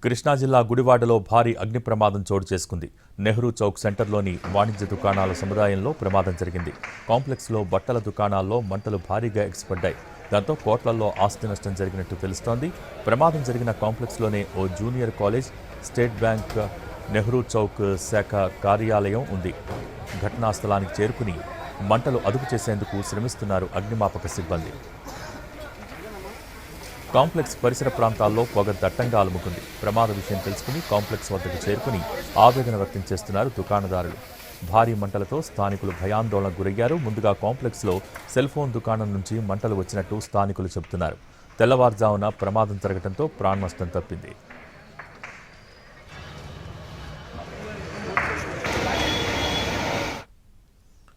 కృష్ణా జిల్లా గుడివాడలో భారీ అగ్ని ప్రమాదం చోటు చేసుకుంది. నెహ్రూ చౌక్ సెంటర్లోని వాణిజ్య దుకాణాల సముదాయంలో ప్రమాదం జరిగింది. కాంప్లెక్స్లో బట్టల దుకాణాల్లో మంటలు భారీగా ఎగిసిపడ్డాయి. దాంతో కోట్లల్లో ఆస్తి నష్టం జరిగినట్టు తెలుస్తోంది. ప్రమాదం జరిగిన కాంప్లెక్స్లోనే ఓ junior college, state bank, Nehru Chowk శాఖ కార్యాలయం ఉంది. ఘటనా స్థలానికి చేరుకుని మంటలు అదుపు చేసేందుకు శ్రమిస్తున్నారు అగ్నిమాపక సిబ్బంది. కాంప్లెక్స్ పరిసర ప్రాంతాల్లో పొగ దట్టంగా అలుముకుంది. ప్రమాద విషయం తెలుసుకుని కాంప్లెక్స్ వద్దకు చేరుకుని ఆవేదన వ్యక్తం చేస్తున్నారు దుకాణదారులు. భారీ మంటలతో స్థానికులు భయాందోళనకు గురయ్యారు. ముందుగా కాంప్లెక్స్లో సెల్ ఫోన్ దుకాణం నుంచి మంటలు వచ్చినట్టు స్థానికులు చెబుతున్నారు. తెల్లవారుజామున ప్రమాదం జరగడంతో ప్రాణనష్టం తప్పింది.